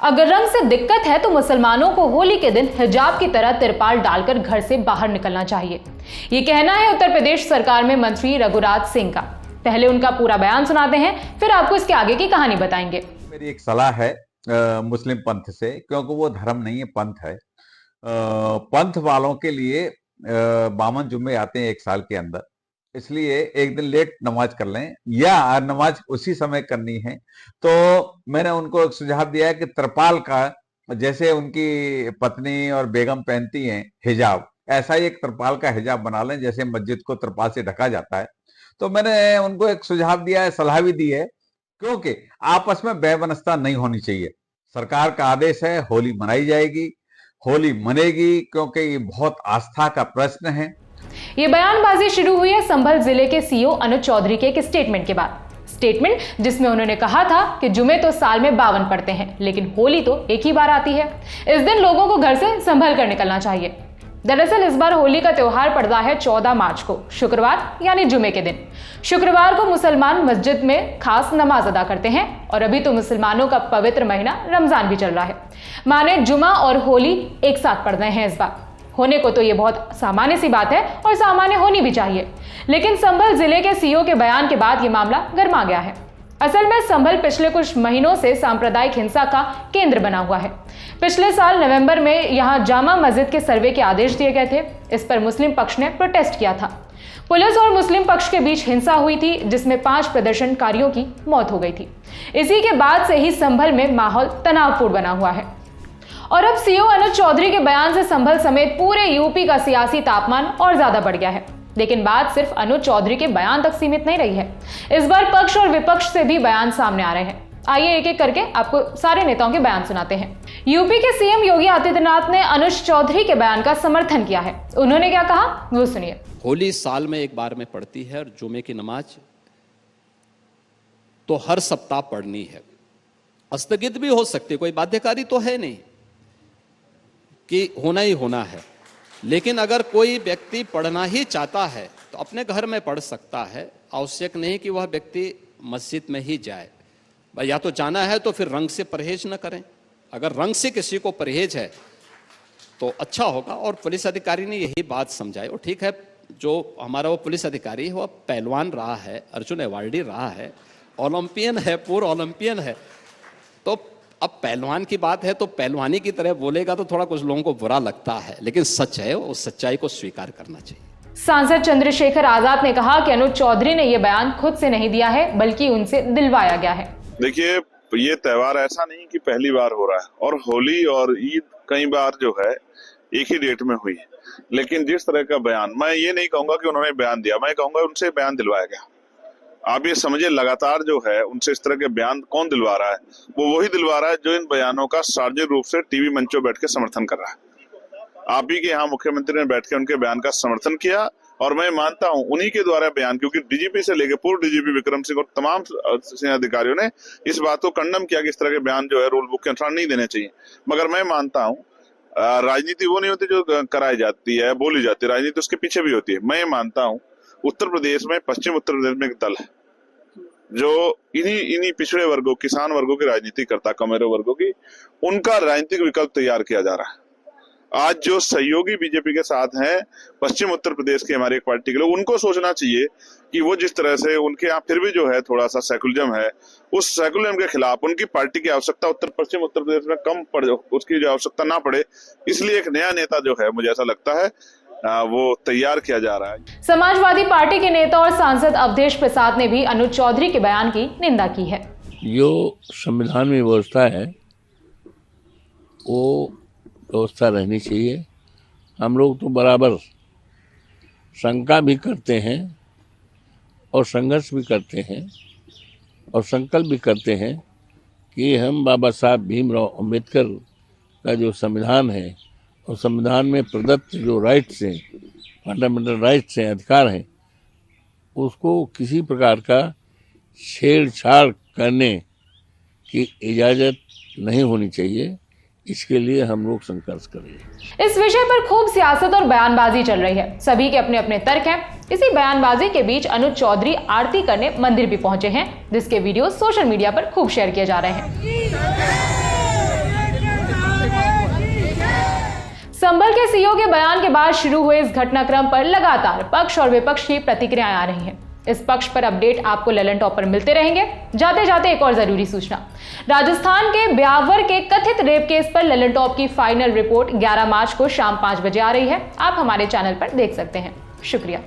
अगर रंग से दिक्कत है तो मुसलमानों को होली के दिन हिजाब की तरह तिरपाल डालकर घर से बाहर निकलना चाहिए। ये कहना है उत्तर प्रदेश सरकार में मंत्री रघुराज सिंह का। पहले उनका पूरा बयान सुनाते हैं, फिर आपको इसके आगे की कहानी बताएंगे। मेरी एक सलाह है मुस्लिम पंथ से, क्योंकि वो धर्म नहीं है, पंथ है। पंथ वालों के लिए 52 जुम्मे आते हैं एक साल के अंदर, इसलिए एक दिन लेट नमाज कर लें या नमाज उसी समय करनी है। तो मैंने उनको एक सुझाव दिया है कि त्रिपाल का, जैसे उनकी पत्नी और बेगम पहनती हैं हिजाब, ऐसा ही एक त्रिपाल का हिजाब बना लें, जैसे मस्जिद को त्रिपाल से ढका जाता है। तो मैंने उनको एक सुझाव दिया है, सलाह भी दी है, क्योंकि आपस में बेबनस्ता नहीं होनी चाहिए। सरकार का आदेश है, होली मनाई जाएगी, होली मनेगी, क्योंकि ये बहुत आस्था का प्रश्न है। ये बयानबाजी शुरू हुई है संभल जिले के सीओ अनुज चौधरी के एक स्टेटमेंट के बाद। स्टेटमेंट जिसमें उन्होंने कहा था कि जुमे तो साल में 52 पड़ते हैं, लेकिन होली तो एक ही बार आती है। इस दिन लोगों को घर से संभल कर निकलना चाहिए। दरअसल इस बार होली का त्योहार पड़ता है 14 मार्च को, शुक्रवार यानी जुमे के दिन। शुक्रवार को मुसलमान मस्जिद में खास नमाज अदा करते हैं और अभी तो मुसलमानों का पवित्र महीना रमजान भी चल रहा है। माने जुमा और होली एक साथ पड़ रहे हैं इस बार। होने को तो ये बहुत सामान्य सी बात है और सामान्य होनी भी चाहिए, लेकिन संभल जिले के सीओ के बयान के बाद ये मामला गर्मा गया है। असल में संभल पिछले कुछ महीनों से सांप्रदायिक हिंसा का केंद्र बना हुआ है। पिछले साल नवंबर में यहां जामा मस्जिद के सर्वे के आदेश दिए गए थे। इस पर मुस्लिम पक्ष ने प्रोटेस्ट किया था। पुलिस और मुस्लिम पक्ष के बीच हिंसा हुई थी, जिसमें 5 प्रदर्शनकारियों की मौत हो गई थी। इसी के बाद से ही संभल में माहौल तनावपूर्ण बना हुआ है और अब सीओ अनुज चौधरी के बयान से संभल समेत पूरे यूपी का सियासी तापमान और ज्यादा बढ़ गया है। लेकिन बात सिर्फ अनुज चौधरी के बयान तक सीमित नहीं रही है। इस बार पक्ष और विपक्ष से भी बयान सामने आ रहे हैं। आइए एक एक करके आपको सारे नेताओं के बयान सुनाते हैं। यूपी के सीएम योगी आदित्यनाथ ने अनुज चौधरी के बयान का समर्थन किया है। उन्होंने क्या कहा वो सुनिए। होली साल में एक बार में पड़ती है और जुमे की नमाज तो हर सप्ताह पढ़नी है। स्थगित भी हो सकती है, कोई बाध्यकारी तो है नहीं कि होना ही होना है। लेकिन अगर कोई व्यक्ति पढ़ना ही चाहता है तो अपने घर में पढ़ सकता है। आवश्यक नहीं कि वह व्यक्ति मस्जिद में ही जाए। या तो जाना है तो फिर रंग से परहेज न करें। अगर रंग से किसी को परहेज है तो अच्छा होगा। और पुलिस अधिकारी ने यही बात समझाई। और ठीक है, जो हमारा वो पुलिस अधिकारी है वह पहलवान रहा है, अर्जुन अवार्डी रहा है, ओलंपियन है, पूर्व ओलंपियन है। तो अब पहलवान की बात है तो पहलवानी की तरह बोलेगा तो थोड़ा कुछ लोगों को बुरा लगता है, लेकिन सच है, उस सच्चाई को स्वीकार करना चाहिए। सांसद चंद्रशेखर आजाद ने कहा कि अनुज चौधरी ने यह बयान खुद से नहीं दिया है, बल्कि उनसे दिलवाया गया है। देखिए, ये त्योहार ऐसा नहीं कि पहली बार हो रहा है, और होली और ईद कई बार जो है एक ही डेट में हुई। लेकिन जिस तरह का बयान, मैं ये नहीं कहूंगा कि उन्होंने बयान दिया, मैं कहूंगा उनसे बयान दिलवाया गया। आप ये समझिए, लगातार जो है उनसे इस तरह के बयान कौन दिलवा रहा है? वो वही दिलवा रहा है जो इन बयानों का सार्वजनिक रूप से टीवी मंचों बैठ के समर्थन कर रहा है। आप ही के यहाँ मुख्यमंत्री ने बैठ के उनके बयान का समर्थन किया, और मैं मानता हूं उन्हीं के द्वारा बयान, क्योंकि डीजीपी से लेकर पूर्व डीजीपी विक्रम सिंह और तमाम सेना अधिकारियों ने इस बात को कंडम किया कि इस तरह के बयान जो है रूल बुक के अनुसार नहीं देने चाहिए। मगर मैं मानता हूं राजनीति वो नहीं होती जो कराई जाती है, बोली जाती है, राजनीति उसके पीछे भी होती है। मैं मानता हूं उत्तर प्रदेश में, पश्चिम उत्तर प्रदेश में एक दल है जो इन्हीं पिछड़े वर्गों, किसान वर्गों की राजनीति करता, कमेरो वर्गों की, उनका राजनीतिक विकल्प तैयार किया जा रहा है। आज जो सहयोगी बीजेपी के साथ हैं पश्चिम उत्तर प्रदेश की हमारी एक पार्टी के लोग, उनको सोचना चाहिए कि वो जिस तरह से उनके यहाँ फिर भी जो है थोड़ा सा सेकुलरिज्म है, उस सेकुलरिज्म के खिलाफ उनकी पार्टी की आवश्यकता पश्चिम उत्तर प्रदेश में कम पड़, उसकी जो आवश्यकता ना पड़े, इसलिए एक नया नेता जो है, मुझे ऐसा लगता है वो तैयार किया जा रहा है। समाजवादी पार्टी के नेता और सांसद अवधेश प्रसाद ने भी अनुज चौधरी के बयान की निंदा की है। जो संविधान में व्यवस्था है वो व्यवस्था रहनी चाहिए। हम लोग तो बराबर शंका भी करते हैं और संघर्ष भी करते हैं और संकल्प भी करते हैं कि हम बाबा साहब भीमराव अंबेडकर का जो संविधान है और संविधान में प्रदत्त जो राइट्स हैं, फंडामेंटल राइट्स हैं, अधिकार हैं, उसको किसी प्रकार का छेड़छाड़ करने की इजाज़त नहीं होनी चाहिए। इसके लिए हम लोग संघर्ष करेंगे। इस विषय पर खूब सियासत और बयानबाजी चल रही है। सभी के अपने अपने तर्क हैं। इसी बयानबाजी के बीच अनुज चौधरी आरती करने मंदिर भी पहुंचे हैं, जिसके वीडियो सोशल मीडिया पर खूब शेयर किए जा रहे हैं। संभल के सीओ के बयान के बाद शुरू हुए इस घटनाक्रम पर लगातार पक्ष और विपक्ष की प्रतिक्रियाएं आ रही हैं। इस पक्ष पर अपडेट आपको ललन टॉप पर मिलते रहेंगे। जाते जाते एक और जरूरी सूचना, राजस्थान के ब्यावर के कथित रेप केस पर ललन टॉप की फाइनल रिपोर्ट 11 मार्च को शाम 5 बजे आ रही है। आप हमारे चैनल पर देख सकते हैं। शुक्रिया।